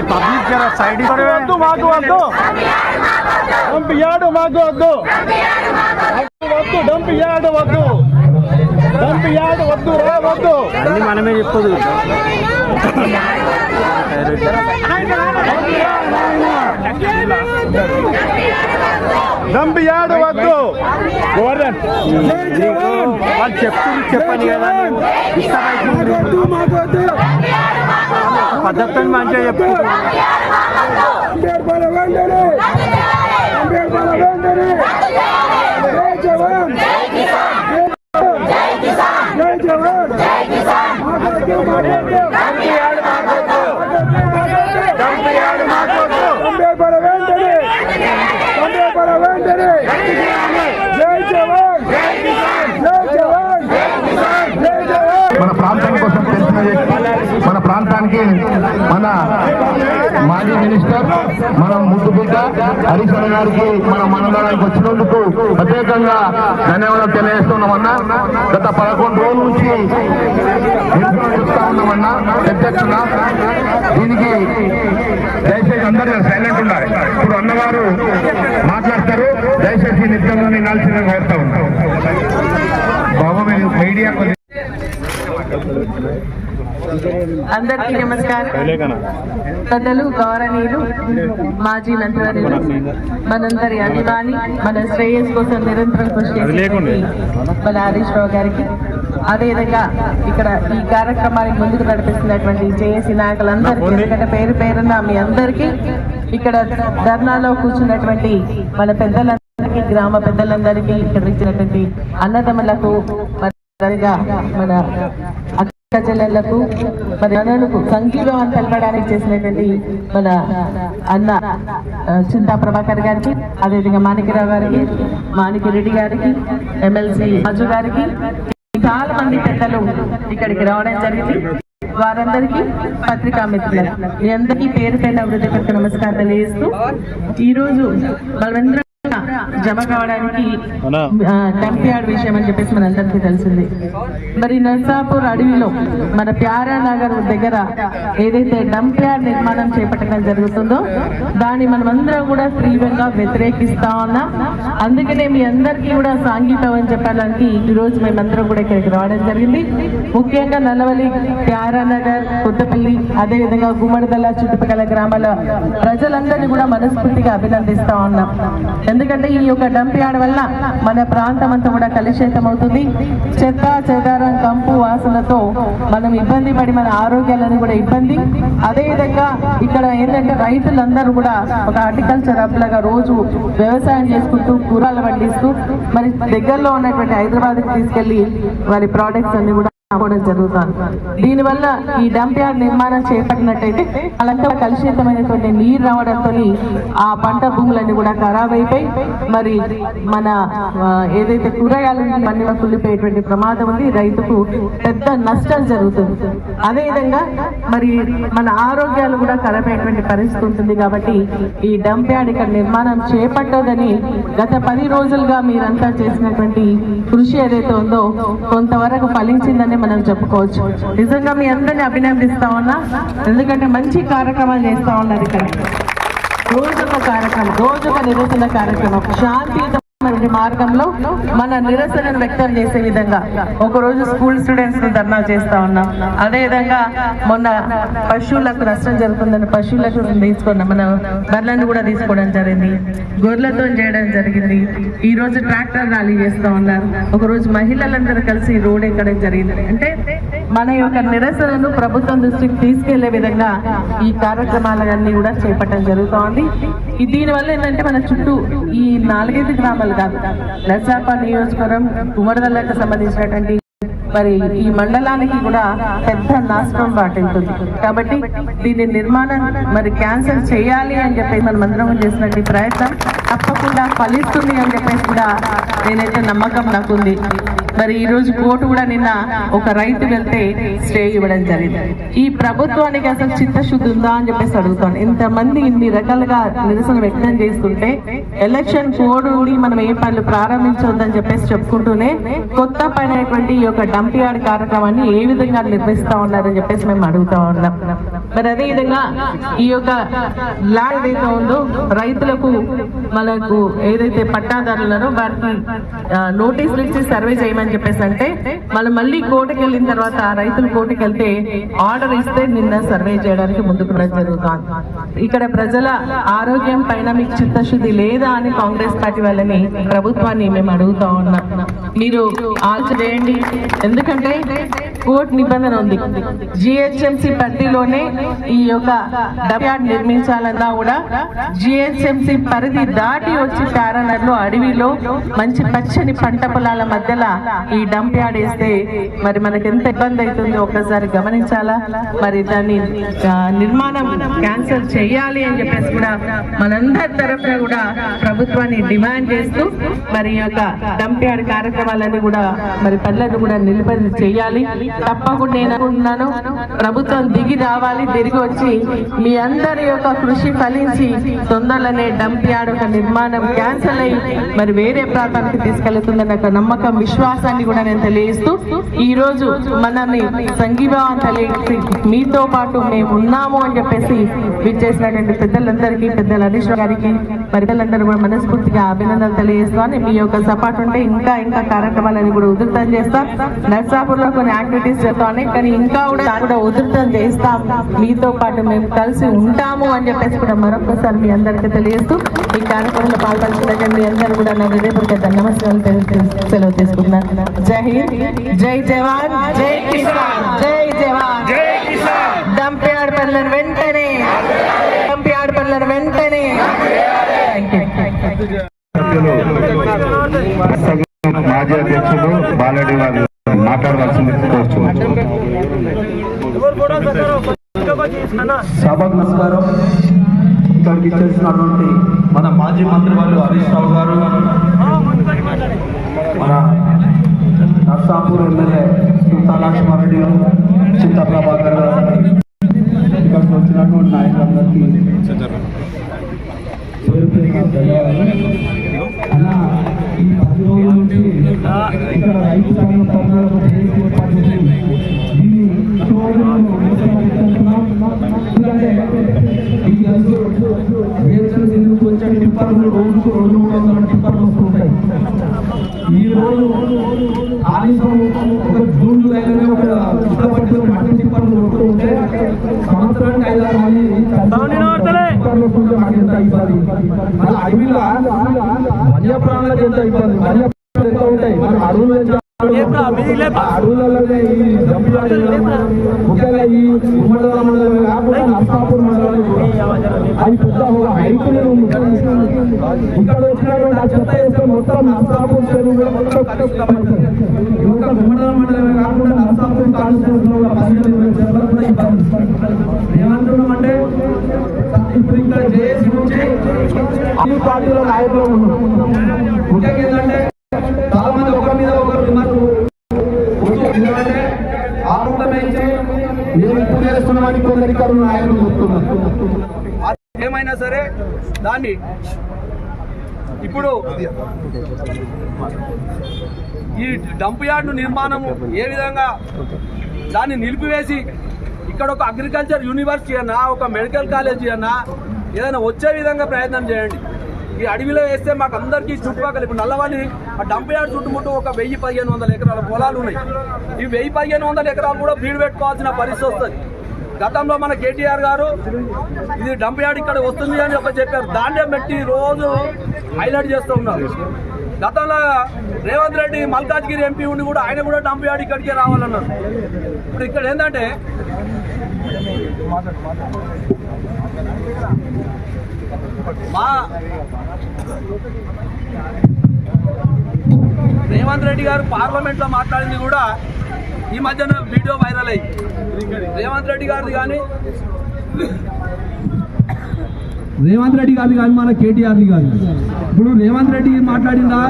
Public జర side వద్దు మాకు వద్దు డంప్ యార్డు మాకు వద్దు వద్దు డంప్ యార్డు వద్దు డంప్ యార్డు వద్దు రా వద్దు అన్ని మనమే చెప్పదు డంప్ యార్డు వద్దు గోవర్ధన్ వాళ్ళు చెప్పండి కదా పద్ధతి మంచిగా చెప్తున్నారు మన ప్రాంతానికి మన మాజీ మినిస్టర్ మన ముద్దుబిడ్డ హరీష్ గారికి మన మండలానికి వచ్చినందుకు ప్రత్యేకంగా ధన్యవాదాలు తెలియజేస్తున్నామన్నా. గత 11 రోజుల నుంచి చూస్తా ఉన్నామన్నా ప్రత్యక్షంగా. దీనికి దయచేసి అందరూ సైలెంట్ ఉండాలి. ఇప్పుడు అన్నగారు మాట్లాడతారు, దయచేసి నిత్యంగా వినాల్సిందిగా కోరుతా ఉంటాం. బాబు మీడియా అందరికీ నమస్కారం. పెద్దలు, గౌరవనీయులు, మాజీ మంత్రివర్యులు, మనందరి అభిమాని, మన శ్రేయస్ కోసం నిరంతరం కృషి చేసేటువంటి మన హరీష్ రావు గారికి, అదేవిధంగా ఇక్కడ ఈ కార్యక్రమానికి ముందుకు నడిపిస్తున్నటువంటి జేఏసీ నాయకులందరికీ, ఎందుకంటే పేరు పేరున మీ అందరికీ, ఇక్కడ ధర్నాలో కూర్చున్నటువంటి మన పెద్దలందరికీ, గ్రామ పెద్దలందరికీ, ఇక్కడ ఇచ్చినటువంటి అన్నదమ్ములకు, మన చెల్లెళ్లకు, మరి అన్నలకు సంఘీభావం తెలపడానికి చేసినటువంటి మన అన్న చింతా ప్రభాకర్ గారికి, అదేవిధంగా మాణిక్యరావు గారికి, మాణిక్యరెడ్డి గారికి, ఎమ్మెల్సీ రాజు గారికి, చాలా మంది పెద్దలు ఇక్కడికి రావడం జరిగింది. వారందరికీ, పత్రికా మిత్రులకు, మీ అందరికీ పేరు పేరున హృదయపూర్వక నమస్కారం తెలియజేస్తూ, ఈరోజు మనమందరం జమ కావడానికి డంప్ యార్డ్ విషయం అని చెప్పేసి మనందరికీ తెలిసింది. మరి నర్సాపూర్ అడవిలో మన ప్యారా నగర్ దగ్గర ఏదైతే డంప్ యార్డ్ నిర్మాణం చేపట్టడం జరుగుతుందో దాన్ని మనమందరం కూడా తీవ్రంగా వ్యతిరేకిస్తా ఉన్నాం. అందుకనే మీ అందరికీ కూడా సాంఘికం చెప్పడానికి ఈ రోజు మేమందరం కూడా ఇక్కడికి రావడం జరిగింది. ముఖ్యంగా నల్లవల్లి, ప్యారా నగర్, కొత్తపల్లి, అదేవిధంగా గుమ్మడిదల చుట్టుపక్కల గ్రామాల ప్రజలందరినీ కూడా మనస్ఫూర్తిగా అభినందిస్తా ఉన్నాం. ఎందుకంటే ఈ యొక్క డంప్ యార్డ్ వల్ల మన ప్రాంతం అంతా కూడా కలుషితం అవుతుంది. చెత్త చెదారం కంపు వాసనతో మనం ఇబ్బంది పడి మన ఆరోగ్యాలను కూడా ఇబ్బంది. అదేవిధంగా ఇక్కడ ఏంటంటే రైతులందరూ కూడా ఒక హార్టికల్చర్ అప్లాగా రోజు వ్యవసాయం చేసుకుంటూ కూరలు పండిస్తూ మరి దగ్గరలో ఉన్నటువంటి హైదరాబాద్కి తీసుకెళ్లి వారి ప్రోడక్ట్స్ అన్ని కూడా అమ్మడం జరుగుతుంది. దీనివల్ల ఈ డంప్ యార్డ్ నిర్మాణం చేపట్టినట్టయితే అలాంటి కలుషితమైనటువంటి నీరు రావడంతో ఆ పంట భూములన్నీ కూడా ఖరాబ్ అయిపోయి మరి మన ఏదైతే కూరగాయలు అన్ని కుళ్ళిపోయేటువంటి ప్రమాదం ఉంది. రైతుకు పెద్ద నష్టం జరుగుతుంది. అదేవిధంగా మరి మన ఆరోగ్యాలు కూడా ఖరాబ్ అయ్యేటువంటి పరిస్థితి ఉంటుంది. కాబట్టి ఈ డంప్ యార్డ్ ఇక్కడ నిర్మాణం చేపట్టదని గత 10 రోజులుగా మీరంతా చేసినటువంటి కృషి ఏదైతే ఉందో కొంతవరకు ఫలించిందని మనం చెప్పుకోవచ్చు. నిజంగా మీ అందరినీ అభినందిస్తా ఉన్నా. ఎందుకంటే మంచి కార్యక్రమాలు చేస్తా ఉన్నారు. ఇక్కడ రోజొక కార్యక్రమం, రోజొక నిరసన కార్యక్రమం, శాంతియుత మార్గంలో మన నిరసనను వ్యక్తం చేసే విధంగా ఒకరోజు స్కూల్ స్టూడెంట్స్ ధర్నా చేస్తా ఉన్నాం. అదేవిధంగా మొన్న పశువులకు నష్టం జరుగుతుందని పశువులకు తీసుకున్నాం, మన బర్లను కూడా తీసుకోవడం జరిగింది, గొర్రెలతో చేయడం జరిగింది. ఈ రోజు ట్రాక్టర్ ర్యాలీ చేస్తా ఉన్నారు. ఒకరోజు మహిళలందరూ కలిసి రోడ్ ఎక్కడం జరిగింది. అంటే మన యొక్క నిరసనను ప్రభుత్వం దృష్టికి తీసుకెళ్లే విధంగా ఈ కార్యక్రమాలన్నీ కూడా చేపట్టడం జరుగుతోంది. దీనివల్ల ఏంటంటే మన చుట్టూ ఈ 4-5 గ్రామాలు కాదు, నర్సాపూర్ నియోజకవర్గం కుమరదల్లకు సంబంధించినటువంటి మరి ఈ మండలానికి కూడా పెద్ద నాశనం వాటిల్తుంది. కాబట్టి దీని నిర్మాణం మరి క్యాన్సిల్ చేయాలి అని చెప్పేసి మనం అందరం చేసినటువంటి ప్రయత్నం తప్పకుండా ఫలిస్తుంది అని చెప్పేసి కూడా నేనైతే నమ్మకం నాకుంది. మరి ఈ రోజు కోర్టు కూడా నిన్న ఒక రైతు వెళ్తే స్టే ఇవ్వడం జరిగింది. ఈ ప్రభుత్వానికి అసలు చిత్తశుద్ధి ఉందా అని చెప్పేసి అడుగుతాను. ఇంతమంది ఇన్ని రకాలుగా నిరసన వ్యక్తం చేస్తుంటే ఎలక్షన్ కోడ్ మనం ఏ పనులు ప్రారంభించవద్దని చెప్పేసి చెప్పుకుంటూనే కొత్త పైనటువంటి ఈ యొక్క డంప్ యార్డ్ కార్యక్రమాన్ని ఏ విధంగా నిర్వహిస్తా ఉన్నారని చెప్పేసి మేము అడుగుతా ఉన్నాం. మరి అదే విధంగా ఈ యొక్క ల్యాండ్ ఏదైతే ఉందో రైతులకు మనకు ఏదైతే పట్టాదారులను వారికి నోటీసులు ఇచ్చి సర్వే చేయమని చెప్పేసి అంటే మనం మళ్ళీ కోర్టుకు వెళ్ళిన తర్వాత రైతులు కోర్టుకు వెళ్తే ఆర్డర్ ఇస్తే నిన్న సర్వే చేయడానికి ముందుకు జరుగుతుంది. ఇక్కడ ప్రజల ఆరోగ్యం పైన మీకు చిత్తశుద్ధి లేదా అని కాంగ్రెస్ పార్టీ వాళ్ళని ప్రభుత్వాన్ని మేము అడుగుతా ఉన్నాం. మీరు ఆలోచన చేయండి. ఎందుకంటే కోర్టు నిబంధన ఉంది, జిహెచ్ఎంసి పరిధిలోనే ఈ యొక్క డంప్ యార్డ్ నిర్మించాలన్నా కూడా జిహెచ్ఎంసి పరిధి దాటి వచ్చి ప్యారానగర్లో అడవిలో మంచి పచ్చని పంట పొలాల మధ్యలో ఈ డంప్ యార్డ్ వేస్తే మరి మనకి ఎంత ఇబ్బంది అవుతుందో ఒక్కసారి గమనించాలా. మరి దాన్ని నిర్మాణం క్యాన్సిల్ చేయాలి అని చెప్పేసి కూడా మనందరి తరఫున కూడా ప్రభుత్వాన్ని డిమాండ్ చేస్తూ మరి ఈ యొక్క డంప్ యార్డ్ కార్యక్రమాలన్నీ కూడా మరి పనులను కూడా నిలుపడి చేయాలి. తప్పకుండా నేను అనుకుంటున్నాను ప్రభుత్వం దిగి రావాలి, తిరిగి వచ్చి మీ అందరి యొక్క కృషి ఫలించి తొందరలోనే డంప్ యార్డ్ ఒక నిర్మాణం క్యాన్సిల్ అయ్యి మరి వేరే ప్రాంతానికి తీసుకెళ్తుందన్న ఒక నమ్మకం, విశ్వాసాన్ని కూడా నేను తెలియజేస్తూ ఈ రోజు మనల్ని సంఘీభావం తెలియజేసి మీతో పాటు మేము ఉన్నాము అని చెప్పేసి విచ్చేసినటువంటి పెద్దలందరికీ, పెద్దల హరీష్ గారికి మరి పెద్దలందరూ కూడా మనస్ఫూర్తిగా అభినందనలు తెలియజేస్తాను. మీ యొక్క సపోర్ట్ ఉంటే ఇంకా కార్యక్రమాలని కూడా ఉధృతం చేస్తాం. నర్సాపూర్ లో కొన్ని యాక్టివిటీస్ చేస్తామని కానీ ఇంకా కూడా ఉధృతం చేస్తాం. మీతో పాటు మేము కలిసి ఉంటాము అని చెప్పేసి కూడా మరొకసారి మీ అందరికీ తెలియజేస్తూ ఈ కార్యక్రమంలో పాల్పంచుకుంటే మీ అందరూ కూడా నా హృదయపూర్వక నమస్కారాలు సెలవు తీసుకుంటున్నాను. జై హింద్, జై జవాన్, జై కిసాన్, జై జవాన్, జై కిసాన్. డంప్ యార్డ్ పనులను వెంటనే, డంప్ యార్డ్ పనులను వెంటనే. మాజీ అధ్యక్షుడు బాలరెడ్డి గారు మాట్లాడవలసింది కోరుతున్నాను. సభకు నమస్కారం. ఇక్కడికి ఇచ్చేసినటువంటి మన మాజీ మంత్రి వాళ్ళు హరీష్ రావు గారు, మన నర్సాపూర్ ఎమ్మెల్యే సుల్తానారెడ్డి గారు, చింత ప్రభాకర్ గారు, ఇక్కడికి వచ్చినటువంటి నాయకులందరికీ పేరు పేరున ధన్యవాదాలు. బిహెచ్ఎల్ నుంచి వచ్చే టిప్పర్లు రోజుకు 200-300 టిప్పర్లు వస్తుంటాయి. ఈ రోజు ఆలస్యం ఒక జూన్ జూలైలోనే ఒక పుట్టపట్టిలో మట్టి టిప్పర్లు కొడుతూ ఉంటే సంవత్సరానికి 5-6 మంది టిప్పర్లు వస్తుంటే మాకు ఎంత ఇబ్బంది. మన అడవిలో వన్యప్రాణులకు ఎంత ఇబ్బంది, వన్యప్రాణులు ఎంత ఉంటాయి. మన అడవులు అడవులలోనే ఈ జంపులాట ముఖ్యంగా ఈ ఉమ్మడిదల మండలం కాకుండా నర్సాపూర్ మండలం అది పెద్ద హైకులు ఇక్కడ వచ్చినటువంటి ఆ చెత్త వేస్తే మొత్తం నర్సాపూర్ చెరువు కూడా మొత్తం కలుషితమవుతుంది. ఇంకా ఉమ్మడిదల మండలమే కాకుండా నర్సాపూర్ కాన్స్టిట్యూషన్ లో 15 చెత్తలు కూడా ఇబ్బంది. ఏమంటున్నామంటే ఇప్పుడు ఇక్కడ జేఏసీ నుంచి అన్ని పార్టీల నాయకులు ఉన్నాం. ముఖ్యంగా ఏంటంటే చాలా మంది ఒకరి మీద ఒకరు విమర్శలు ఎందుకంటే ఆరోగ్యమైతే నేను ఇప్పుడు చేస్తున్నామని కొందరికి నాయకులు చెప్తున్నారు. ఏమైనా సరే దాన్ని ఇప్పుడు ఈ డంప్ యార్డు నిర్మాణము ఏ విధంగా దాన్ని నిలిపివేసి ఇక్కడ ఒక అగ్రికల్చర్ యూనివర్సిటీ అన్నా ఒక మెడికల్ కాలేజీ అన్నా ఏదైనా వచ్చే విధంగా ప్రయత్నం చేయండి. ఈ అడవిలో వేస్తే మాకు అందరికీ చుట్టుపక్కల ఇప్పుడు నల్లవల్లి ఆ డంప్ యార్డ్ చుట్టుముట్టు ఒక 1000-1500 ఎకరాల పొలాలు ఉన్నాయి. ఈ 1000-1500 ఎకరాలు కూడా బీడు పెట్టుకోవాల్సిన పరిస్థితి వస్తుంది. గతంలో మన కేటీఆర్ గారు ఇది డంప్ యార్డ్ ఇక్కడ వస్తుంది అని చెప్పారు. దాంట్లో పెట్టి రోజు హైలైట్ చేస్తూ ఉన్నారు. గతంలో రేవంత్ రెడ్డి మల్కాజ్గిరి ఎంపీ ఉండి కూడా ఆయన కూడా డంప్ యార్డ్ ఇక్కడికే రావాలన్నారు. ఇప్పుడు ఇక్కడ ఏంటంటే మా రేవంత్ రెడ్డి గారు పార్లమెంట్లో మాట్లాడింది కూడా ఈ మధ్యన వీడియో వైరల్ అయ్యి రేవంత్ రెడ్డి గారిది కానీ మన కేటీఆర్ది కాదు. ఇప్పుడు రేవంత్ రెడ్డి మాట్లాడిందా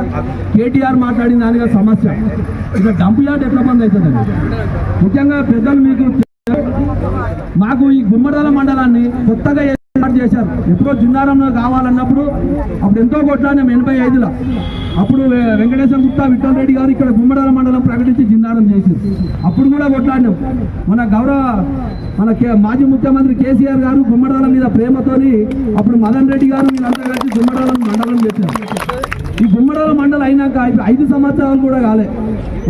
కేటీఆర్ మాట్లాడిందా అనేది సమస్య. ఇక డంప్ యార్డ్ ఎట్లా బంద్ అవుతుందండి. ముఖ్యంగా పెద్దలు మీకు మాకు ఈ గుమ్మడిదల మండలాన్ని కొత్తగా ఏర్పాటు చేశారు. ఎప్పుడో జిన్నారంలో కావాలన్నప్పుడు అప్పుడు ఎంతో కొట్లాడినాం 85లో. అప్పుడు వెంకటేశ్వర గుప్తా విఠల్ రెడ్డి గారు ఇక్కడ గుమ్మడిదల మండలం ప్రకటించి జిన్నారం చేశారు. అప్పుడు కూడా కొట్లాడినాం. మన మాజీ ముఖ్యమంత్రి కేసీఆర్ గారు గుమ్మడిదల మీద ప్రేమతోని అప్పుడు మదన్ రెడ్డి గారు వీళ్ళంతా కలిసి గుమ్మడిదల మండలం చేశారు. ఈ గుమ్మడిదల మండలం అయినాక 5 సంవత్సరాలు కూడా కాలే,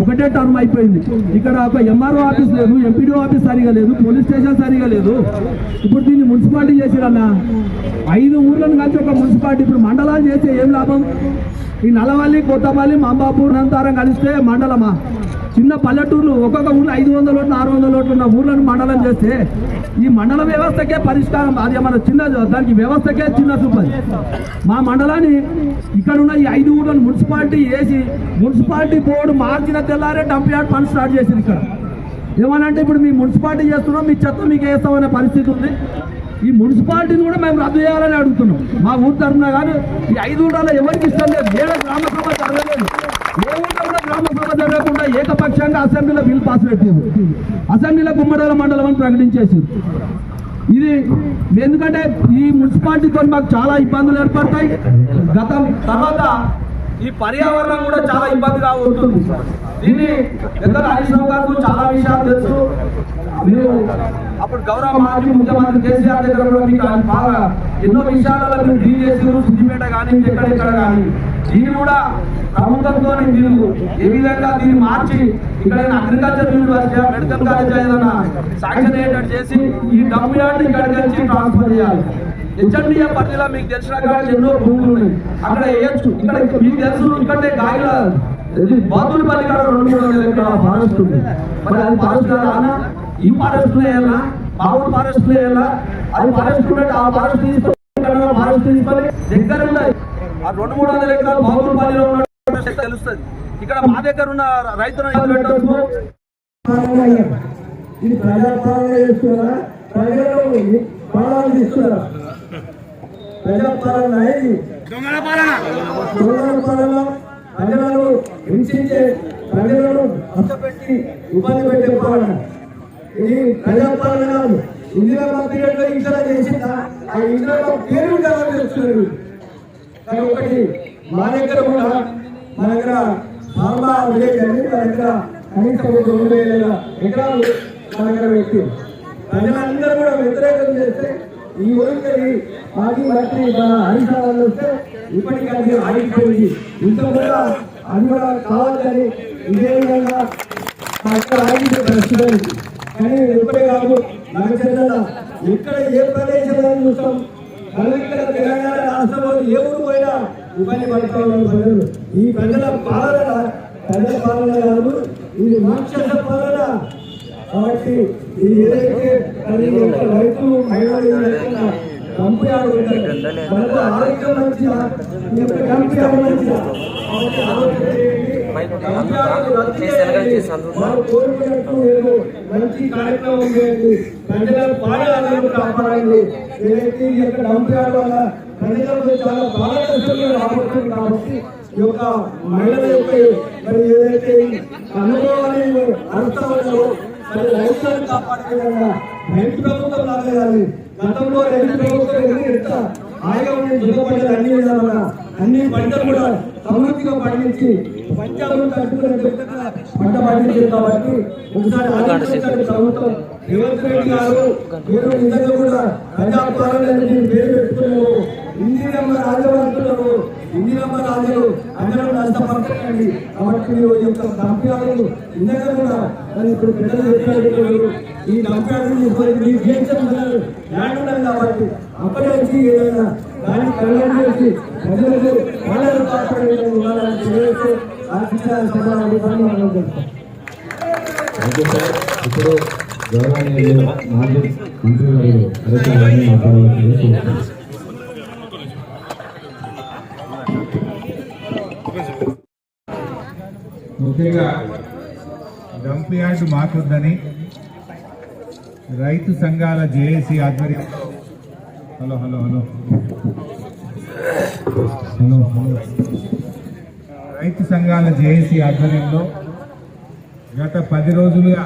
ఒకటే టర్మ్ అయిపోయింది. ఇక్కడ ఒక ఎంఆర్ఓ ఆఫీస్ లేదు, ఎంపీడీఓ ఆఫీస్ సరిగా లేదు, పోలీస్ స్టేషన్ సరిగా లేదు. ఇప్పుడు దీన్ని మున్సిపాలిటీ చేసిరన్నా 5 ఊర్లను కలిసి ఒక మున్సిపాలిటీ. ఇప్పుడు మండలాలు చేస్తే ఏం లాభం? ఈ నల్లవల్లి, కొత్తపల్లి, మాంబాపూర్, అనంతారం కలిస్తే మండలమా? చిన్న పల్లెటూర్లు ఒక్కొక్క ఊర్లో 500 ఓట్లు 600 ఓట్లు ఉన్న ఊర్లను మండలం చేస్తే ఈ మండల వ్యవస్థకే పరిష్కారం. అది మన చిన్న దానికి వ్యవస్థకే చిన్న చూపది. మా మండలాన్ని ఇక్కడ ఉన్న ఈ 5 ఊర్లను మున్సిపాలిటీ వేసి మున్సిపాలిటీ బోర్డు మార్చిన తెల్లారే డంప్ యార్డ్ పని స్టార్ట్ చేసింది. ఇక్కడ ఏమనంటే ఇప్పుడు మీ మున్సిపాలిటీ చేస్తున్నాం, మీ చెత్త మీకు వేస్తామనే పరిస్థితి ఉంది. ఈ మున్సిపాలిటీని కూడా మేము రద్దు చేయాలని అడుగుతున్నాం మా ఊరు తరఫున. కానీ ఈ 5 ఊళ్ళలో ఎవరికి ఇష్టం లేదు. ఏదో గ్రామ సభ జరగలేదు. ఏ ఊళ్ళో కూడా గ్రామ సభ జరగకుండా ఏకపక్షంగా అసెంబ్లీలో బిల్ పాస్ పెట్టింది. అసెంబ్లీలో గుమ్మడిదల మండలం అని ప్రకటించేసింది. ఇది ఎందుకంటే ఈ మున్సిపాలిటీతో మాకు చాలా ఇబ్బందులు ఏర్పడతాయి. తర్వాత ఈ పర్యావరణం కూడా చాలా ఇబ్బందిగా ఉంటుంది. దీన్ని పెద్దలు హరీష్ రావు గారు చాలా విషయాలు తెలుసు. మీరు అప్పుడు గౌరవ మాజీ ముఖ్యమంత్రి కేసీఆర్ దగ్గర కూడా మీకు బాగా ఎన్నో విషయాలలో మీరు డీల్ చేసారు. సిద్దిపేట కానీ ఎక్కడెక్కడ కానీ దీన్ని కూడా ప్రభుత్వంతో మీరు ఏ విధంగా దీన్ని మార్చి ఇక్కడ అగ్రికల్చర్ యూనివర్సిటీ, మెడికల్ కాలేజ్ ఏదైనా శాంక్షన్ అయ్యేటట్టు చేసి ఈ డంప్ యార్డ్ ఇక్కడికి వచ్చి ట్రాన్స్ఫర్ చేయాలి. హెచ్ఎండిఏ పరిధిలో మీకు తెలిసిన కాదు ఎన్నో భూములు ఉన్నాయి, అక్కడ వేయచ్చు. ఇక్కడ మీకు తెలుసు ఇక్కడే గాయల బాతులపల్లి కాడ 200-300 ఎకరాల ఫారెస్ట్ ఉంది. మరి అది ఫారెస్ట్ కాదా? ఈ ఫారెస్ట్ వేయాలా, బావులు ఫారెస్ట్ వేయాలా? అది ఫారెస్ట్ ఉంటే ఆ ఫారెస్ట్ తీసుకొని దగ్గర ఉన్నాయి. ఆ 200-300 ఎకరాలు బావులపల్లిలో ఉన్న తెలుస్తుంది. ఇక్కడ మా దగ్గర ఉన్న రైతులను పెట్టవచ్చు. ఇది ప్రజాపాలన చేస్తున్నారా, ప్రజలు పాలన తీస్తున్నారా? ప్రజాపాలన దొంగల పాలన ప్రజలను హింసించే, ప్రజలను కష్టపెట్టి ఇబ్బంది పెట్టే పాలన. ఇది ప్రజాపాలన కాదు. ఇందిరా మంత్రిగా ఇంట్లో చేసిందా ఆ ఇంట్లో పేరు చేస్తున్నారు. ఒకటి మా దగ్గర కూడా మా దగ్గర ఫార్మా విలేజ్ అని మా దగ్గర కనీసం 2,000 ఎకరాలు మా దగ్గర పెట్టి ప్రజలందరూ కూడా వ్యతిరేకం చేస్తే ఈ ఊరికి మాజీ మంత్రి మన హరీష్ రావు వస్తే ఇప్పటికీ అది ఆగిపోయింది. ఇంట్లో కూడా అది కూడా కావాలని ఇదే విధంగా అక్కడ ఆగిపోయి ప్రస్తుతానికి. కానీ ఇప్పుడే కాదు నగర ఎక్కడ ఏ ప్రదేశంలో చూస్తాం, మనం ఇక్కడ తెలంగాణ రాష్ట్రంలో ఏ ఊరు పోయినా ఇబ్బంది పడుతూ ఉన్నారు ప్రజలు. ఈ ప్రజల పాలన కాదు, ఇది రాక్షస పాలన. కాబట్టి ఇది ఏదైతే రైతులు మహిళలు కంపెనీ మనకు ఆరోగ్యం మంచిగా కంపెనీ మంచిగా కోరుకున్నట్టు మంచి కార్యక్రమం చేయండి. ప్రజల పాలన కాపాడండి. ఏదైతే ఈ యొక్క కంపెనీ వల్ల ప్రజలకు చాలా బాగా కష్టంగా రాబోతుంది. కాబట్టి ఈ యొక్క మహిళల యొక్క మరి ఏదైతే అనుభవాన్ని అర్థమో మరి రైతులను కాపాడే విధంగా రైతు ప్రభుత్వం లాగేయాలి. గతంలో రైతు ప్రభుత్వం ఎంత హాయిగా ఉండే దిగుబడి అన్ని విధాలుగా అన్ని పంటలు కూడా సమృద్ధిగా పండించి పంచాలను తట్టుకునే పంట పండించింది. కాబట్టి ఒకసారి ఆలోచించాలి ప్రభుత్వం. రేవంత్ రెడ్డి గారు మీరు నిజంగా కూడా ప్రజాపాలన పేరు పెట్టుకున్నారు. ఇందిరమ్మ రాజవంతులు ఇందిరమ్మ రాజులు అందరూ నష్టపరచండి. కాబట్టి మీరు ఈ యొక్క దంప్యాలు నిజంగా కూడా ఇప్పుడు పెద్దలు చెప్పారు. ఈ దంప్యాలు మీ దేశం ల్యాండ్ కాబట్టి అక్కడి నుంచి ఏదైనా దాన్ని కళ్యాణం చేసి ప్రజలకు వాళ్ళను కాపాడే విధంగా ఉండాలని తెలియజేస్తే ఆర్థిక సమాధానం మనం ఇప్పుడు గౌరవనీయులు మాజీ మంత్రి గారు మాట్లాడాలని ముఖ్యంగా డంప్ యార్డ్ మాకొద్దని రైతు సంఘాల జేఏసీ ఆధ్వర్యం రైతు సంఘాల జేఏసీ ఆధ్వర్యంలో గత 10 రోజులుగా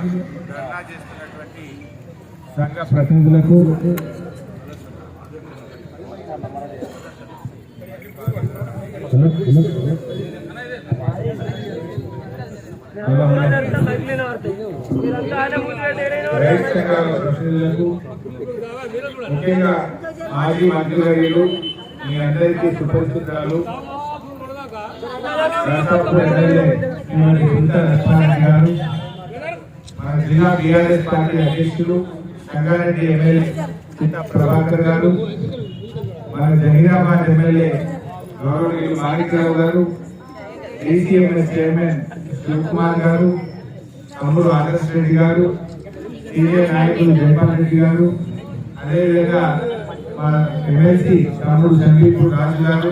ధర్నా చేస్తున్నటువంటి సంఘ ప్రతినిధులకు రైతు సంఘాల ప్రతినిధులకు ముఖ్యంగా మాజీ మంత్రివర్యులు మీ అందరికీ సుపరిచితురాలు గారు, మన జిల్లా బీఆర్ఎస్ పార్టీ అధ్యక్షులు సంగారెడ్డి ఎమ్మెల్యే చిన్న ప్రభాకర్ గారు, మన జహీరాబాద్ ఎమ్మెల్యే గౌరవనీయులు మాణిక్రావు గారు, డీసీఎంఎస్ చైర్మన్ శివకుమార్ గారు, తమ్ముడు ఆదర్శ్ రెడ్డి గారు, సీనియర్ నాయకులు జయపాల్ రెడ్డి గారు, అదేవిధంగా మా ఎమ్మెల్సీ తమ్ముడు సందీప్ రాజు గారు,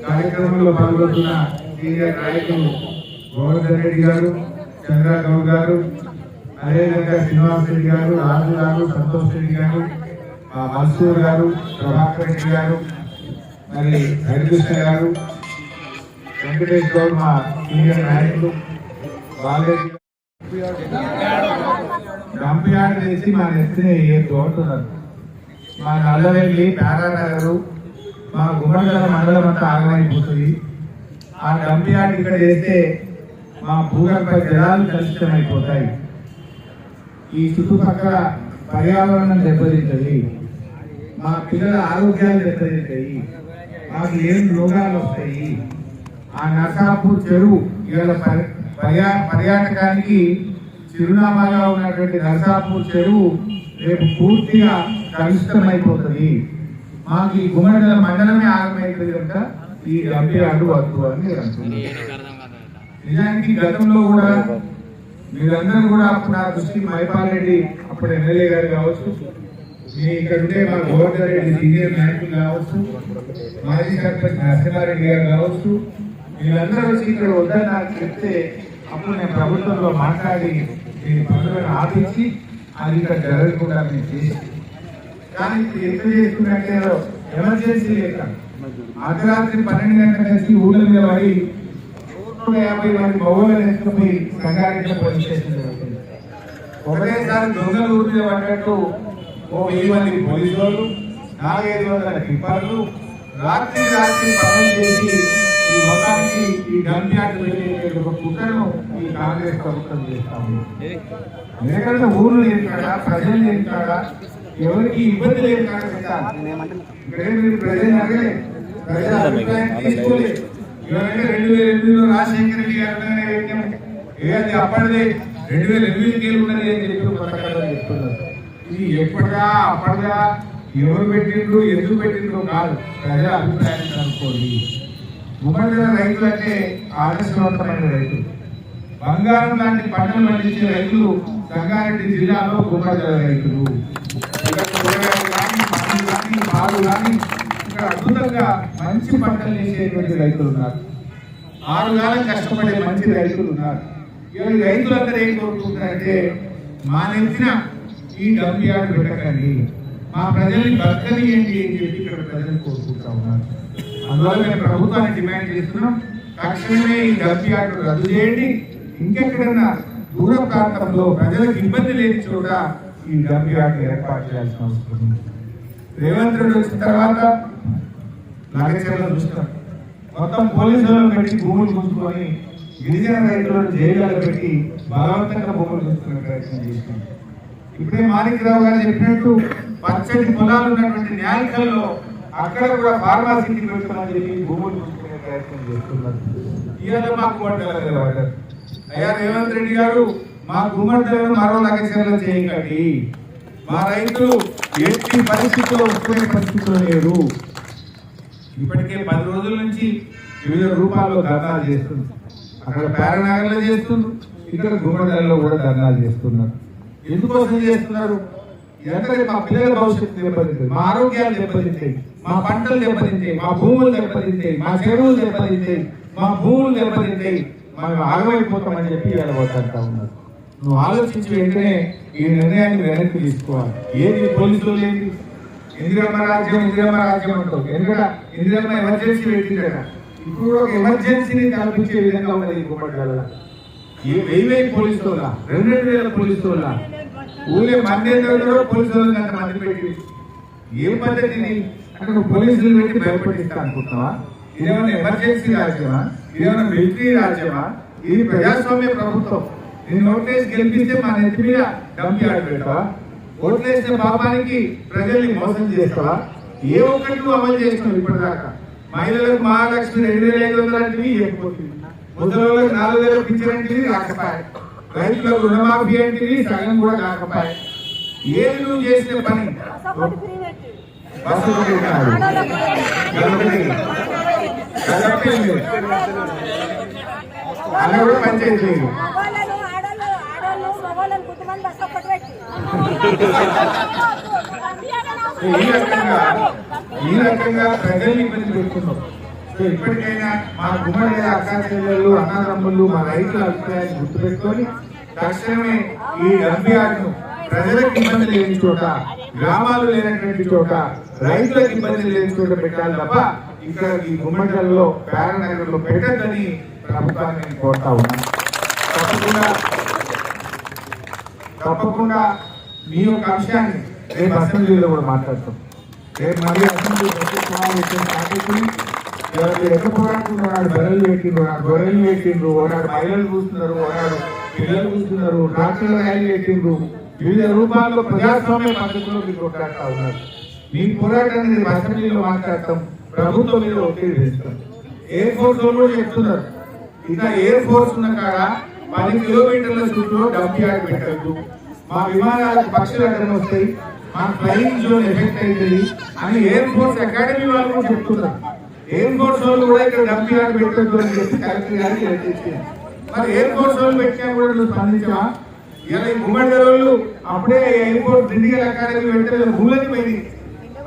కార్యక్రమంలో పాల్గొంటున్న సీనియర్ నాయకులు గోవర్ధన్ రెడ్డి గారు, చంద్రగౌడ్ గారు, అదేవిధంగా శ్రీనివాస్ రెడ్డి గారు, రాజు గారు, సంతోష్ రెడ్డి గారు, మన్సూర్ గారు, ప్రభాకర్ రెడ్డి గారు, మరి హరికృష్ణ గారు, వెంకటేష్ గౌడ్ మా సీనియర్ నాయకులు, బాలరెడ్డి డంప్ యార్డ్ చేసి మా నెత్తిన ఏదో అంటున్నారు. మా నల్లవెల్లి పేరానగరు మా గుమ్మడిగల మండలం అంతా ఆగమైపోతుంది. ఆ డంప్ యార్డ్ ఇక్కడ చేస్తే మా భూగర్భ జలాలు కలుషితమైపోతాయి. ఈ చుట్టుపక్కల పర్యావరణం దెబ్బతింటుంది, మా పిల్లల ఆరోగ్యాలు దెబ్బతింటాయి, మాకు ఏం రోగాలు వస్తాయి. ఆ నర్సాపూర్ చెరువు ఇవాళ పర్యాటకానికి చిరునామాగా ఉన్నటువంటి నర్సాపూర్ చెరువు రేపు పూర్తిగా కలుషితమైపోతుంది. మాకు ఈ గుమ్మడిగల మండలమే ఆగమైపోయింది కనుక ఈ డంప్ యార్డ్ వద్దు అని మీరు అంటున్నారు. నిజానికి గతంలో కూడా మీరందరూ కూడా అప్పుడు నా దృష్టికి మైపాల్ రెడ్డి అప్పుడు ఎమ్మెల్యే గారు కావచ్చు, మీ ఇక్కడ ఉంటే మా గోవర్ధన్ రెడ్డి సీనియర్ నాయకులు కావచ్చు, మాజీ సర్పంచ్ నరసింహారెడ్డి గారు కావచ్చు, వీళ్ళందరూ వచ్చి ఇక్కడ వద్దని నాకు చెప్తే అప్పుడు నేను ప్రభుత్వంలో మాట్లాడి దీని పనులను ఆపించి అది ఇక్కడ జరగకుండా నేను చేసి, కానీ ఇప్పుడు ఎందుకు చేస్తున్నట్టే ఎమర్జెన్సీ లేక అర్ధరాత్రి 12 గంటల కలిసి ఊళ్ళ మీద పడి 150 మంది మగవాళ్ళని ఎత్తుకుపోయి సంగారెడ్డి పోలీస్ స్టేషన్ జరుగుతుంది. ఒకటేసారి దొంగలు ఊరి మీద పడ్డట్టు 1000 మంది పోలీసు వాళ్ళు, 400-500 టిప్పర్లు రాత్రి పనులు చేసి ఈ మొత్తానికి ఈ డంప్ యార్డ్ వెళ్ళే ఒక కుట్రను ఈ కాంగ్రెస్ ప్రభుత్వం చేస్తాము. ఎందుకంటే ఊర్లు లేని కాడ, ప్రజలు లేని కాడ ఎవరికి ఇబ్బంది లేదు కాకపోతే మీరు ప్రజలు అడగలే, ప్రజల అభిప్రాయం తీసుకోలేదు. ఇవన్నీ 2008లో రాజశేఖర రెడ్డి గారు ఏది అప్పటిదే 2008కి ఉన్నది అని చెప్పి పథకాలు చెప్తున్నారు. ఇది ఎప్పటిదా అప్పటిదా ఎవరు పెట్టిండ్రు ఎందుకు పెట్టిండ్రు కాదు, ప్రజల అభిప్రాయాన్ని కనుక్కోండి. గుమ్మడి రైతులు అంటే ఆదర్శవంతమైన రైతులు, బంగారం లాంటి పంటలు పండించే రైతులు సంగారెడ్డి జిల్లాలో గుమ్మడి రైతులు. కూరగాయలు కానీ పండ్లు కానీ పాలు కానీ ఇక్కడ అద్భుతంగా మంచి పంటలు వేసేటువంటి రైతులు ఉన్నారు. 6 కాలం కష్టపడే మంచి రైతులు ఉన్నారు. ఇవాళ రైతులందరూ ఏం కోరుకుంటారంటే మా నెత్తిన ఈ డంప్ యార్డ్ పెట్టకండి, మా ప్రజల్ని బతకనియండి అని చెప్పి ఇక్కడ ప్రజలు కోరుకుంటా ఉన్నారు. అందువల్ల మేము ప్రభుత్వాన్ని డిమాండ్ చేస్తున్నాం, తక్షణమే ఈ డంప్ యార్డ్ రద్దు చేయండి. ఇంకెక్కడన్నా దూర ప్రాంతంలో ప్రజలకు ఇబ్బంది లేని చోట ఈ డంప్ యార్డ్ ఏర్పాటు చేయాల్సిన అవసరం ఉంది. రేవంత్ రెడ్డి వచ్చిన తర్వాత నాగేశ్వరం చూస్తాం, మొత్తం పోలీసులను పెట్టి భూములు గుంజుకొని గిరిజన రైతులను జైల్లో పెట్టి బలవంతంగా భూములు గుంజుకునే ప్రయత్నం చేస్తున్నాం. ఇప్పుడే మాణిక్రావు గారు చెప్పినట్టు పచ్చటి పొలాలు ఉన్నటువంటి న్యాయకల్లో అక్కడ కూడా ఫార్మాసిటీ పెట్టమని చెప్పి భూములు గుంజుకునే ప్రయత్నం చేస్తున్నారు. ఇవాళ మాకు పడ్డారు, అయ్యా రేవంత్ రెడ్డి గారు మా గుమ్మడిలను మరో లగచర్లు చేయకండి, మా రైతులు ఎట్టి పరిస్థితుల్లో ఒప్పుకునే పరిస్థితుల్లో లేరు. ఇప్పటికే 10 రోజుల నుంచి వివిధ రూపాల్లో ధర్నాలు చేస్తున్నారు. అక్కడ పేరనగర్లో చేస్తున్నారు, ఇక్కడ గుమ్మడిలో కూడా ధర్నాలు చేస్తున్నారు. ఎందుకోసం చేస్తున్నారు? ఎందుకంటే మా పిల్లల భవిష్యత్తు దెబ్బతింటాయి, మా ఆరోగ్యాలు దెబ్బతింటాయి, మా పంటలు దెబ్బతింటాయి, మా భూములు దెబ్బతింటాయి, మా చెరువులు దెబ్బతింటాయి, మా భూములు దెబ్బతింటాయి, మనం ఆగమైపోతామని చెప్పి వెళ్ళబోతుంటా ఉన్నారు. నువ్వు ఆలోచించి వెంటనే ఈ నిర్ణయాన్ని వెనక్కి తీసుకోవాలి. ఏది పోలీసులు లేని ఇందిరమ్మ రాజ్యం అంటావు, ఎందుకంటే ఇందిరమ్మ ఎమర్జెన్సీ పెట్టిందట. ఇప్పుడు ఒక ఎమర్జెన్సీని కల్పించే విధంగా ఉన్నది గుమ్మడిగల్ల. 1000 పోలీసుల 2000 పోలీసుల ఊళ్ళే మందేంద్రంలో పోలీసులు మంది పెట్టి ఏ పద్ధతిని అంటే నువ్వు పోలీసులు పెట్టి భయపడిస్తా అనుకుంటున్నావా? ఇదేమన్నా ఎమర్జెన్సీ రాజ్యమా? ఇదేమన్నా మిలిటరీ రాజ్యమా? ఇది ప్రజాస్వామ్య ప్రభుత్వం. నేను ఓట్లేసి గెలిపిస్తే మా నెత్తి మీద డంప్ యార్డ్ పెడతావా? ఓట్లేసిన పాపానికి ప్రజల్ని మోసం చేస్తావా? ఏ ఒక్కటి నువ్వు అమలు చేసినావు ఇప్పటిదాకా? మహిళలకు మహాలక్ష్మి 2500 అంటే ఎక్కువవుతుంది, ముసలిలకు 4000 పింఛన్ అంటే రాకపోయాయి, రైతులకు రుణమాఫీ అంటే సగం కూడా కాకపోయాయి. ఏది నువ్వు చేసిన పని? బస్సు అలా కూడా పనిచేయలేదు. ఈ రకంగా ప్రజల్ని ఇబ్బంది పెడుతున్నాం. సో ఇప్పటికైనా మా గుమ్మడి అక్కా చెల్లెళ్ళు అన్నదమ్ములు మా రైతుల అభిప్రాయాన్ని గుర్తుపెట్టుకొని తక్షణమే ఈ డంప్ యార్డ్ను ప్రజలకు ఇబ్బంది లేని చోట, గ్రామాలు లేనటువంటి చోట, రైతులకు ఇబ్బంది లేని చోట పెట్టాలి తప్ప ఇక్కడ ఈ గుమ్మడిలో పేరనగర్లో పెట్టద్దని ప్రభుత్వాన్ని నేను కోరుతా ఉన్నాను. తప్పకుండా మీ యొక్క అంశాన్ని రేపు అసెంబ్లీలో కూడా మాట్లాడతాం. రేపు మళ్ళీ అసెంబ్లీ ఎక్కడ పోరాడుతున్నారు? బర్రెలు పెట్టిండ్రు, గొర్రెలు పెట్టిండ్రు, ఒకనాడు మహిళలు కూర్చున్నారు, ఒకనాడు పిల్లలు కూర్చున్నారు, ట్రాక్టర్ల ర్యాలీ పెట్టిండ్రు. వివిధ రూపాల్లో ప్రజాస్వామ్య పద్ధతిలో మీరు కొట్లాడుతూ ఉన్నారు. మీ పోరాటాన్ని రేపు అసెంబ్లీలో మాట్లాడతాం, ప్రభుత్వం మీద ఒత్తిడి వేస్తాం. ఎయిర్ ఫోర్స్ వాళ్ళు కూడా చెప్తున్నారు, ఇక ఎయిర్ ఫోర్స్ ఉన్న కాడ 10 కిలోమీటర్ల చుట్టూ డంప్ యార్డ్ పెట్టద్దు, మా విమానాలకు పక్షులు అడ్డం వస్తాయి, మా ఫ్లైయింగ్ జోన్ ఎఫెక్ట్ అవుతుంది అని ఎయిర్ ఫోర్స్ అకాడమీ వాళ్ళు కూడా చెప్తున్నారు. ఎయిర్ ఫోర్స్ వాళ్ళు కూడా ఇక్కడ డంప్ యార్డ్ పెట్టద్దు అని చెప్పి కలెక్టర్ గారికి తెలియజేసింది. మరి ఎయిర్ ఫోర్స్ వాళ్ళు పెట్టినా కూడా నువ్వు స్పందించవా? ఇలా ఈ గుమ్మడి వాళ్ళు అప్పుడే ఎయిర్ ఫోర్స్ దిండిగల్ అకాడమీ పెట్టే భూములకి పోయింది.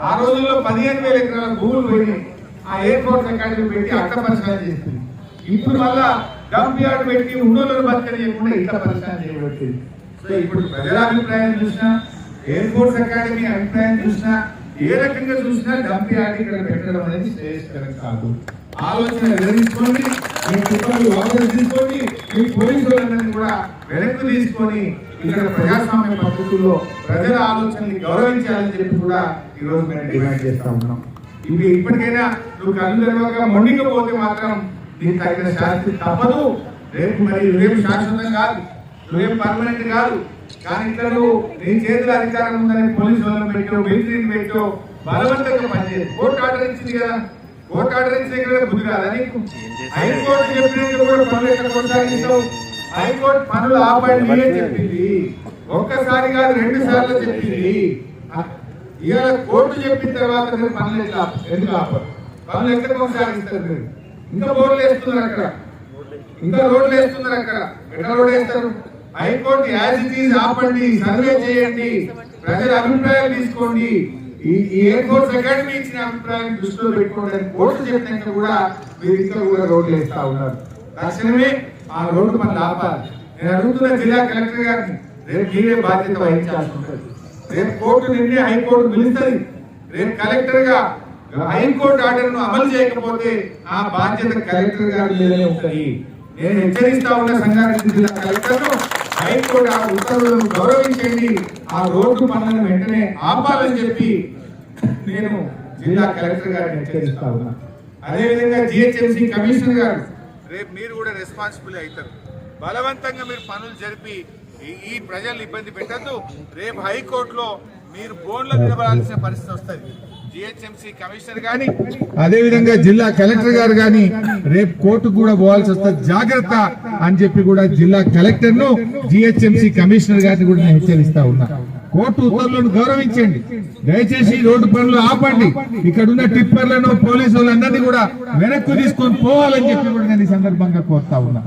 ఆ రోజుల్లో 15,000 ఎకరాల భూములు పోయినాయి. ఆ ఎయిర్ ఫోర్స్ అకాడమీ పెట్టి అట్ట పరిశ్రమ చేస్తుంది. ఇప్పుడు మళ్ళా డంప్ యార్డ్ పెట్టి ఉన్నోళ్ళని బతకని చెప్పకుండా ఇట్లా పరిశ్రమ చేయబడుతుంది. సో ఇప్పుడు ప్రజల అభిప్రాయం చూసినా, ఎయిర్ ఫోర్స్ అకాడమీ అభిప్రాయం చూసినా, ఏ రకంగా చూసినా డంప్ యార్డ్ ఇక్కడ పెట్టడం అనేది శ్రేయస్కరం కాదు. ఆలోచన విరమించుకోండి, మీ కుటుంబాలు వాపసు తీసుకోండి, మీ పోలీసులందరినీ కూడా వెనక్కి తీసుకొని ఇక్కడ ప్రజాస్వామ్య పద్ధతుల్లో ప్రజల ఆలోచనని గౌరవించాలని చెప్పి కూడా ఈ రోజు మేము డిమాండ్ చేస్తా ఉన్నాం. ఇవి ఇప్పటికైనా నువ్వు కళ్ళు తెరవగా మొండికపోతే మాత్రం దీనికి తగిన శాస్తి తప్పదు. రేపు మరి నువ్వేం శాశ్వతం కాదు, నువ్వేం పర్మనెంట్ కాదు. కానీ ఇక్కడ నువ్వు నీ చేతిలో అధికారం ఉందని పోలీసు వాళ్ళని పెట్టో మిలిటరీని పెట్టో బలవంతంగా పనిచేయదు. కోర్టు ఆర్డర్ ఇచ్చింది కదా, కోర్టు ఆర్డర్ ఇచ్చిన బుద్ధి కాదా నీకు? హైకోర్టు చెప్పినట్టు కూడా పనులు ఎక్కడ కొనసాగిస్తావు? హైకోర్టు పనులు ఆపండి మీరే చెప్పింది, ఒక్కసారి కాదు 2 సార్లు చెప్పింది. ఇవాళ కోర్టు చెప్పిన తర్వాత మీరు పనులు ఎట్లా ఎందుకు ఆపరు? పనులు ఎక్కడ కొనసాగిస్తారు మీరు? ఇంకా బోర్లు వేస్తున్నారు అక్కడ, ఇంకా రోడ్లు వేస్తున్నారు అక్కడ. ఎట్లా రోడ్ వేస్తారు? హైకోర్టు యాజ్ ఇట్ ఈజ్ ఆపండి, సర్వే చేయండి, ప్రజల అభిప్రాయాలు తీసుకోండి. ఈ ఎయిర్ఫోర్స్ అకాడమీ ఇచ్చిన అభిప్రాయాన్ని దృష్టిలో పెట్టుకోండి అని కోర్టు చెప్పినాక కూడా మీరు ఇంకా కూడా రోడ్లు వేస్తా ఉన్నారు. తక్షణమే ఆ రోడ్డు పనులు ఆపాలి. నేను అడుగుతున్న జిల్లా కలెక్టర్ గారిని, రేపు మీరే బాధ్యత వహించాల్సి ఉంటుంది. రేపు కోర్టు నిన్నే హైకోర్టు పిలుస్తుంది. రేపు కలెక్టర్ గా హైకోర్టు ఆర్డర్ ను అమలు చేయకపోతే ఆ బాధ్యత కలెక్టర్ గారి మీదనే ఉంటుంది. నేను హెచ్చరిస్తా ఉన్న సంగారెడ్డి జిల్లా కలెక్టర్ ను, హైకోర్టు ఆ ఉత్తర్వులను గౌరవించండి, ఆ రోడ్డు పనులను వెంటనే ఆపాలని చెప్పి నేను జిల్లా కలెక్టర్ గారిని హెచ్చరిస్తా ఉన్నా. అదేవిధంగా జిహెచ్ఎంసీ కమిషనర్ గారు, రేపు మీరు కూడా రెస్పాన్సిబుల్ అవుతారు. బలవంతంగా మీరు పనులు జరిపి ఈ ప్రజల్ని ఇబ్బంది పెట్టద్దు. రేపు హైకోర్టులో మీరు బోన్లో నిలబడాల్సిన పరిస్థితి వస్తుంది. జిహెచ్ఎంసీ కమిషనర్ గాని అదేవిధంగా జిల్లా కలెక్టర్ గారు గాని రేపు కోర్టుకు కూడా పోవాల్సి వస్తుంది, జాగ్రత్త అని చెప్పి కూడా జిల్లా కలెక్టర్ ను జిహెచ్ఎంసీ కమిషనర్ గారిని కూడా నేను హెచ్చరిస్తా ఉన్నా. కోర్టు ఉత్తర్వులను గౌరవించండి, దయచేసి రోడ్డు పనులు ఆపండి. ఇక్కడున్న టిప్పర్లను పోలీసు వాళ్ళందరినీ కూడా వెనక్కు తీసుకొని పోవాలని చెప్పి కూడా నేను ఈ సందర్భంగా కోరుతా ఉన్నా.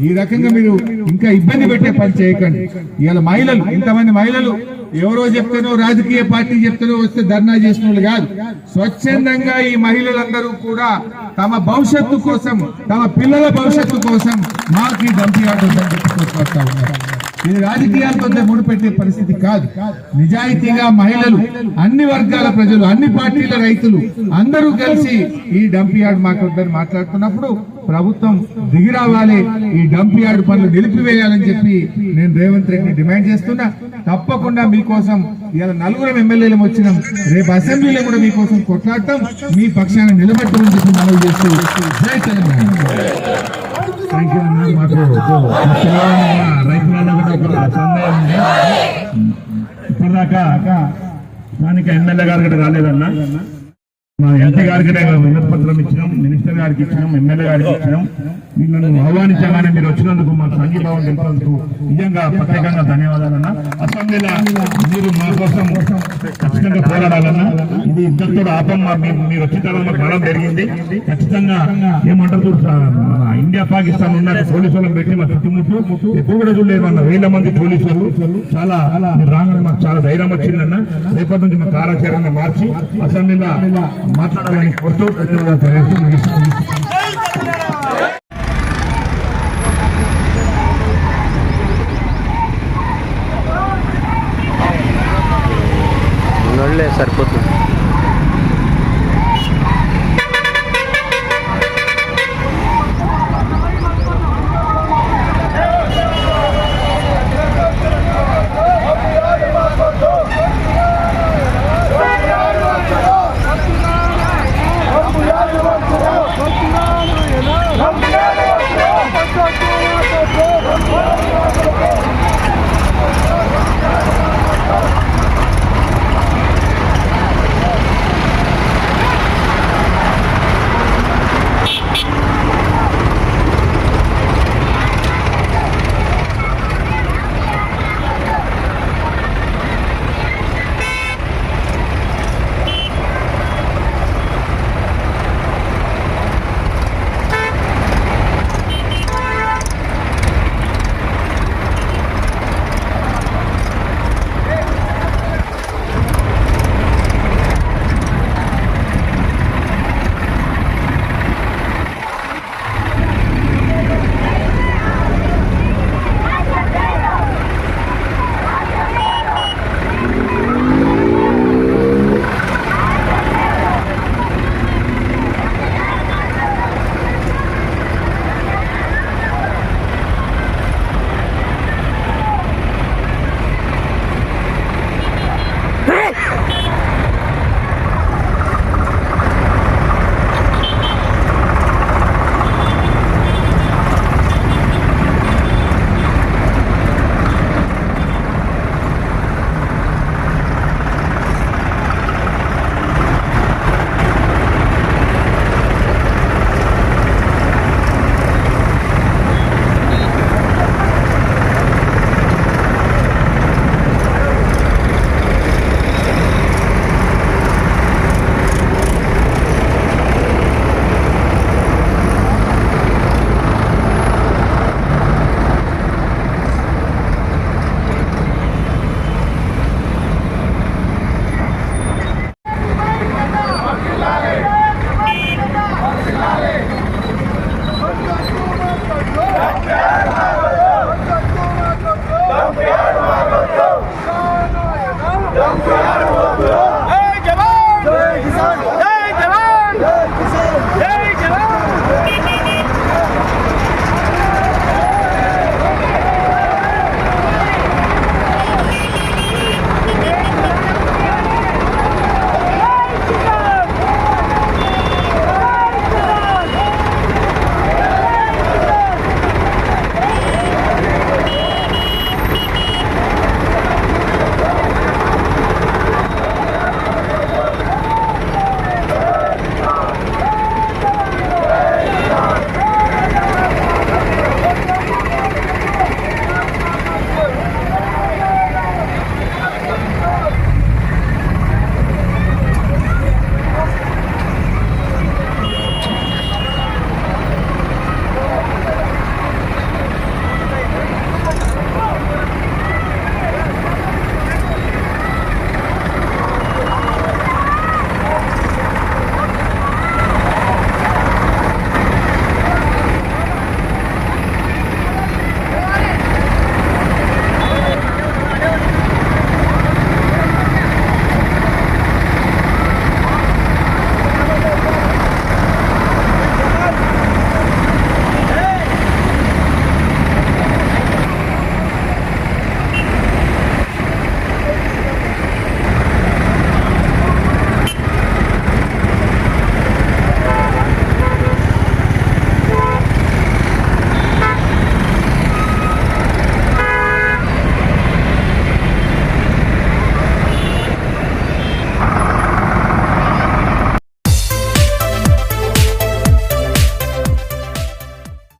ఈ రకంగా మీరు ఇంకా ఇబ్బంది పెట్టే పని చేయకండి. ఇవాళ మహిళలు, ఇంతమంది మహిళలు ఎవరో చెప్తానో రాజకీయ పార్టీ చెప్తానో వస్తే ధర్నా చేసిన వాళ్ళు కాదు. స్వచ్ఛందంగా ఈ మహిళలందరూ కూడా తమ భవిష్యత్తు కోసం, తమ పిల్లల భవిష్యత్తు కోసం మాకు ఈ డంపీ ఆర్డర్ వస్తా ఉన్నారు. ఇది రాజకీయాలతో ముడిపెట్టే పరిస్థితి కాదు. నిజాయితీగా మహిళలు, అన్ని వర్గాల ప్రజలు, అన్ని పార్టీల రైతులు అందరూ కలిసి ఈ డంపీ యార్డ్ మాకొద్దని మాట్లాడుతున్నప్పుడు ప్రభుత్వం దిగి రావాలి, ఈ డంపీ యార్డ్ పనులు నిలిపివేయాలని చెప్పి నేను రేవంత్ రెడ్డిని డిమాండ్ చేస్తున్నా. తప్పకుండా మీకోసం ఇవాళ 4 ఎమ్మెల్యేలు వచ్చినాం, రేపు అసెంబ్లీలో కూడా మీకోసం కొట్లాడటం, మీ పక్షాన్ని నిలబెట్టమని చెప్పి మనవి చేస్తూ జై తెలంగాణ. ఇప్పటిదాకా స్థానిక ఎమ్మెల్యే గారు కూడా రాలేదన్నా. మా ఎంపీ గారికి వినతిపత్రం ఇచ్చినాం, మినిస్టర్ గారికి ఇచ్చినాం, ఎమ్మెల్యే గారికి ఇచ్చినాం. మిమ్మల్ని ఆహ్వానించగానే మీరు వచ్చినందుకు మా సంఘీభావం తెలిపినందుకు నిజంగా ప్రత్యేకంగా ధన్యవాదాలన్నా. అసెంబ్లీలో మీరు మా కోసం ఖచ్చితంగా పోరాడాలన్నా. ఇది ఇద్దరితో ఆపం. మీరు వచ్చిన తర్వాత బలం పెరిగింది. ఖచ్చితంగా ఏమంటారు, ఇండియా పాకిస్తాన్ ఉన్న పోలీసులను పెట్టి మా చుట్టుముట్టు ఎప్పుడు కూడా చూడలేదు అన్న. 1000 మంది పోలీసులు చాలా రాగానే మాకు చాలా ధైర్యం వచ్చిందన్న. రేపటి నుంచి మా కార్యాచరణ మార్చి అసెంబ్లీలో మాట్లాడాలని కోరుతూ ధన్యవాదాలు.